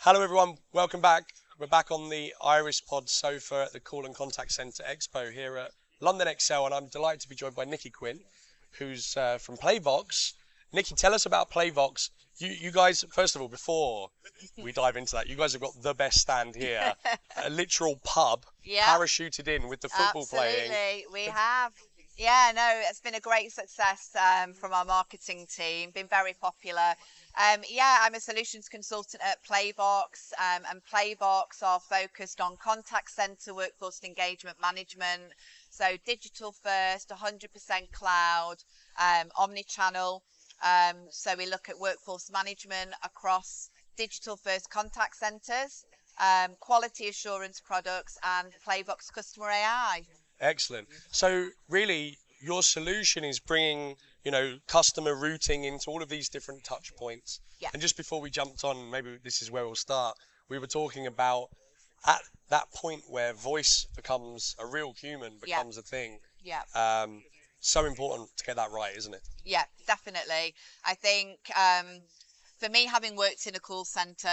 Hello everyone, welcome back. We're back on the IRISPod sofa at the Call Contact Centre Expo here at London Excel, and I'm delighted to be joined by Nikki Quinn, who's from Playvox. Nikki, tell us about Playvox. You guys, first of all, before we dive into that, you guys have got the best stand here, a literal pub, parachuted in with the football playing. Absolutely, we have. Yeah, no, it's been a great success from our marketing team, been very popular. Yeah, I'm a solutions consultant at Playvox, and Playvox are focused on contact center workforce engagement management. So digital first, 100% cloud, omni-channel. So we look at workforce management across digital first contact centers, quality assurance products, and Playvox customer AI. Excellent. So really, your solution is bringing, customer routing into all of these different touch points. Yeah. And just before we jumped on, maybe this is where we'll start. We were talking about at that point where voice becomes a real human, becomes a thing. Yeah. So important to get that right, isn't it? Yeah, definitely. I think for me, having worked in a call center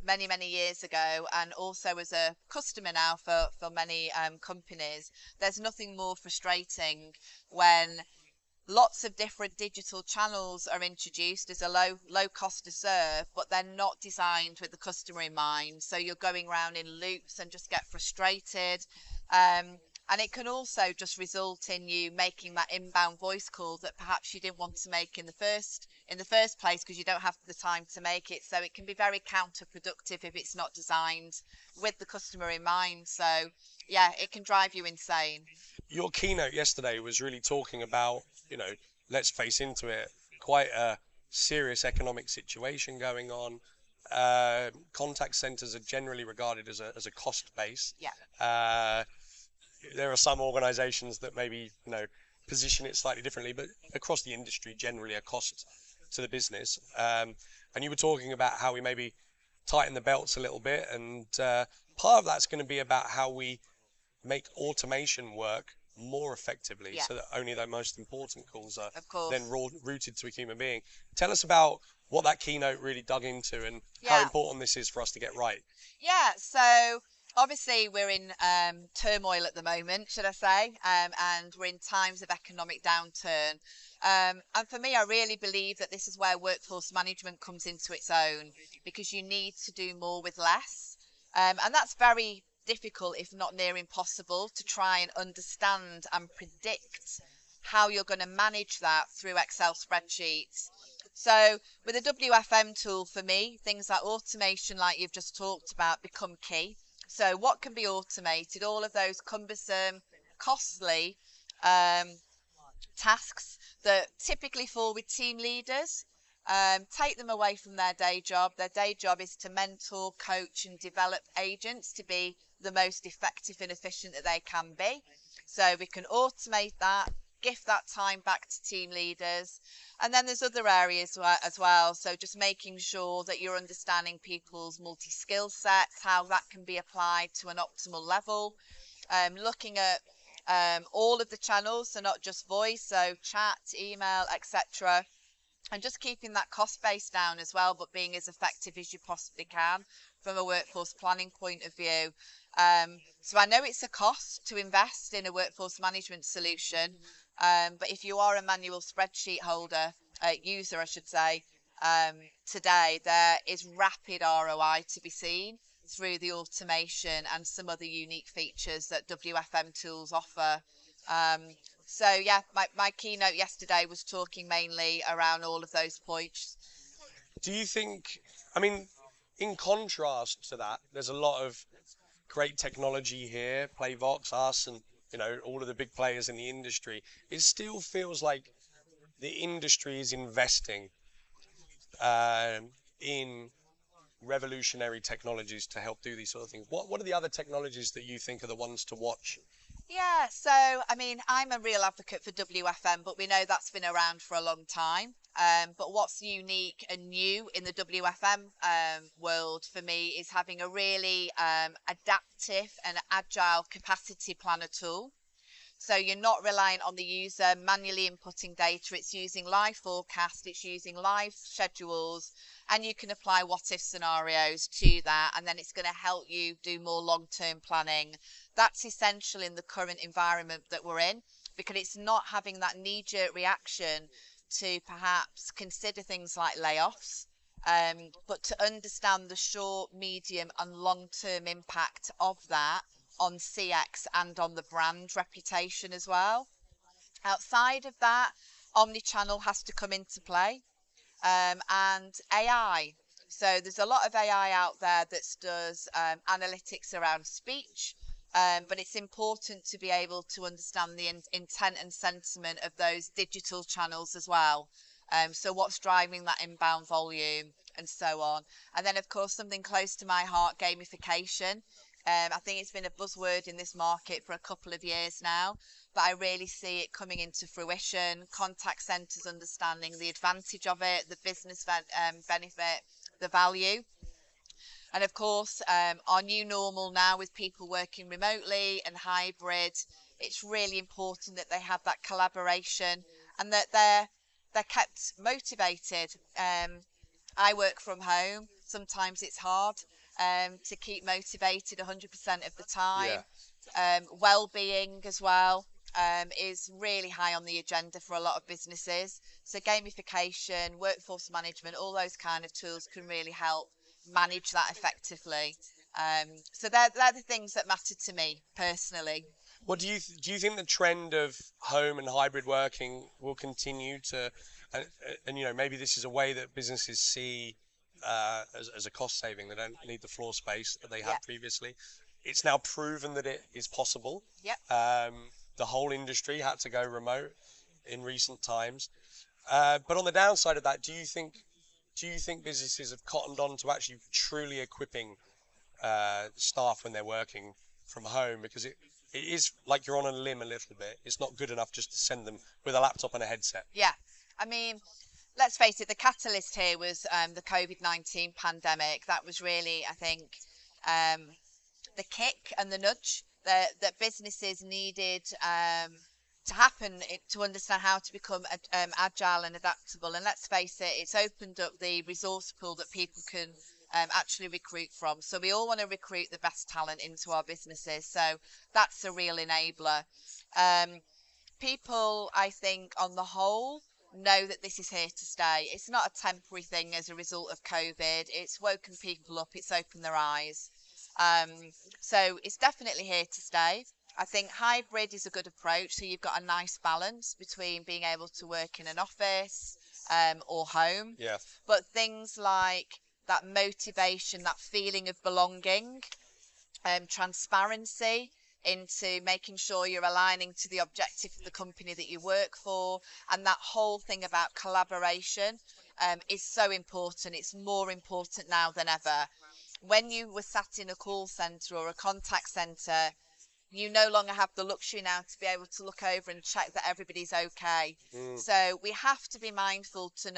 many, many years ago, and also as a customer now for many companies, there's nothing more frustrating when lots of different digital channels are introduced as a low cost to serve, but they're not designed with the customer in mind. So you're going around in loops and just get frustrated. And it can also just result in you making that inbound voice call that perhaps you didn't want to make in the first place because you don't have the time to make it. So it can be very counterproductive if it's not designed with the customer in mind. So yeah, it can drive you insane. Your keynote yesterday was really talking about, let's face into it, quite a serious economic situation going on. Contact centers are generally regarded as a cost base. Yeah. There are some organizations that maybe, position it slightly differently, but across the industry, generally a cost to the business. And you were talking about how we maybe tighten the belts a little bit. And part of that's going to be about how we make automation work more effectively, so that only the most important calls are then routed to a human being. Tell us about what that keynote really dug into and how important this is for us to get right. Yeah, so obviously we're in turmoil at the moment, should I say, and we're in times of economic downturn. And for me, I really believe that this is where workforce management comes into its own, because you need to do more with less. And that's very difficult, if not near impossible, to try and understand and predict how you're going to manage that through Excel spreadsheets. So with a WFM tool, for me, things like automation, like you've just talked about, become key. So what can be automated? All of those cumbersome, costly tasks that typically fall with team leaders. Take them away from their day job. Their day job is to mentor, coach, and develop agents to be the most effective and efficient that they can be. So we can automate that, gift that time back to team leaders. And then there's other areas as well. So just making sure that you're understanding people's multi-skill sets, how that can be applied to an optimal level. Looking at all of the channels, so not just voice, so chat, email, etc. And just keeping that cost base down as well, but being as effective as you possibly can from a workforce planning point of view. So I know it's a cost to invest in a workforce management solution, but if you are a manual spreadsheet user, I should say, today, there is rapid ROI to be seen through the automation and some other unique features that WFM tools offer. So yeah, my keynote yesterday was talking mainly around all of those points. Do you think, in contrast to that, there's a lot of great technology here, Playvox, us, and all of the big players in the industry. It still feels like the industry is investing in revolutionary technologies to help do these sort of things. What are the other technologies that you think are the ones to watch? Yeah, so I'm a real advocate for WFM, but we know that's been around for a long time. But what's unique and new in the WFM world for me is having a really adaptive and agile capacity planner tool. So you're not reliant on the user manually inputting data. It's using live forecast, it's using live schedules, and you can apply what if scenarios to that, and then it's going to help you do more long-term planning. That's essential in the current environment that we're in, because it's not having that knee-jerk reaction to perhaps consider things like layoffs, but to understand the short, medium, and long-term impact of that on CX and on the brand reputation as well. Outside of that, omni-channel has to come into play, and AI. So there's a lot of AI out there that does analytics around speech, but it's important to be able to understand the intent and sentiment of those digital channels as well. So what's driving that inbound volume and so on. And then, of course, something close to my heart, gamification. I think it's been a buzzword in this market for a couple of years now, but I really see it coming into fruition. Contact centres understanding the advantage of it, the business benefit, the value. And of course, our new normal now with people working remotely and hybrid, it's really important that they have that collaboration and that they're kept motivated. I work from home. Sometimes it's hard to keep motivated 100% of the time. Well-being as well is really high on the agenda for a lot of businesses. So gamification, workforce management, all those kind of tools can really help manage that effectively. So they're the things that matter to me personally. What do you think the trend of home and hybrid working will continue to, and you know, maybe this is a way that businesses see as a cost saving. They don't need the floor space that they had previously. It's now proven that it is possible. Yep. The whole industry had to go remote in recent times. But on the downside of that, do you think businesses have cottoned on to actually truly equipping staff when they're working from home? Because it is like you're on a limb a little bit. It's not good enough just to send them with a laptop and a headset. Yeah. I mean, let's face it, the catalyst here was the COVID-19 pandemic. That was really, I think, the kick and the nudge that businesses needed to happen to understand how to become agile and adaptable. And let's face it, it's opened up the resource pool that people can actually recruit from. So we all want to recruit the best talent into our businesses. So that's a real enabler. People, I think, on the whole, know that this is here to stay. It's not a temporary thing as a result of COVID. It's woken people up. It's opened their eyes. So it's definitely here to stay. I think hybrid is a good approach. So you've got a nice balance between being able to work in an office or home. Yeah. But things like that motivation, that feeling of belonging, transparency into making sure you're aligning to the objective of the company that you work for, and that whole thing about collaboration is so important. It's more important now than ever. When you were sat in a call centre or a contact centre, you no longer have the luxury now to be able to look over and check that everybody's okay. So we have to be mindful to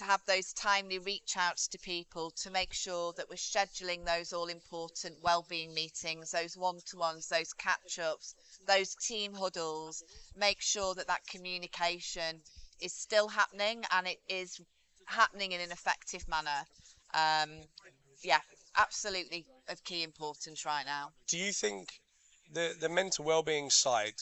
have those timely reach outs to people to make sure that we're scheduling those all important well-being meetings, those one-to-ones, those catch-ups, those team huddles. Make sure that that communication is still happening and it is happening in an effective manner. Yeah, absolutely of key importance right now. Do you think the mental well-being side,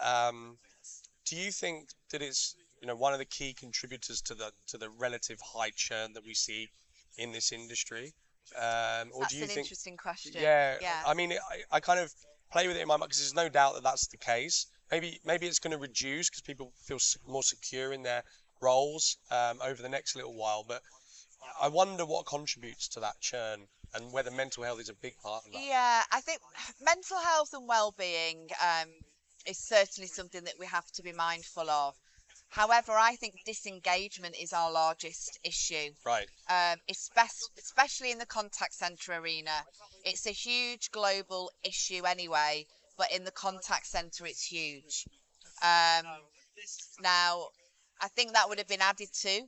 do you think that it's, you know, one of the key contributors to the relative high churn that we see in this industry? Or That's do you an think, interesting question. yeah, Yeah. I mean, I kind of play with it in my mind because there's no doubt that that's the case. Maybe it's going to reduce because people feel more secure in their roles over the next little while. But I wonder what contributes to that churn and whether mental health is a big part of that. Yeah, I think mental health and well-being is certainly something that we have to be mindful of. However, I think disengagement is our largest issue. Right. Especially in the contact centre arena. It's a huge global issue anyway, but in the contact centre it's huge. Now, I think that would have been added to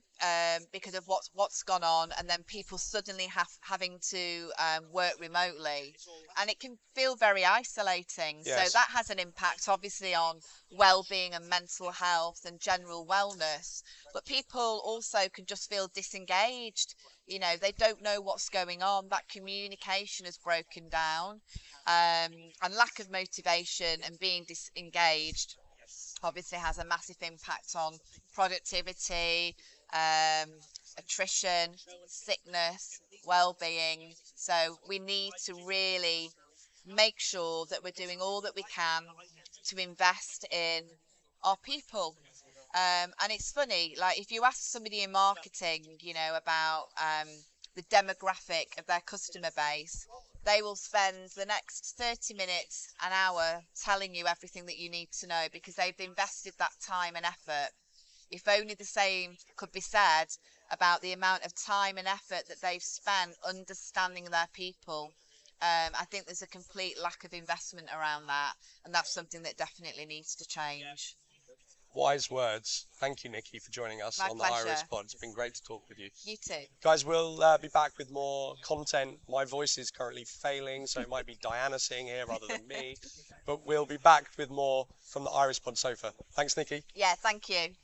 because of what's gone on, and then people suddenly having to work remotely, and it can feel very isolating. So Yes. that has an impact, obviously, on well-being and mental health and general wellness. But people also can just feel disengaged. You know, they don't know what's going on. That communication has broken down, and lack of motivation and being disengaged obviously has a massive impact on productivity, attrition, sickness, well-being. So we need to really make sure that we're doing all that we can to invest in our people. And it's funny, like if you ask somebody in marketing, you know, about the demographic of their customer base, they will spend the next 30 minutes, an hour, telling you everything that you need to know because they've invested that time and effort. If only the same could be said about the amount of time and effort that they've spent understanding their people. I think there's a complete lack of investment around that, and that's something that definitely needs to change. Wise words. Thank you, Nikki, for joining us My on the pleasure. IRISPod. It's been great to talk with you. You too. Guys, we'll be back with more content. My voice is currently failing, so it might be Diana sitting here rather than me. But we'll be back with more from the IRISPod sofa. Thanks, Nikki. Yeah, thank you.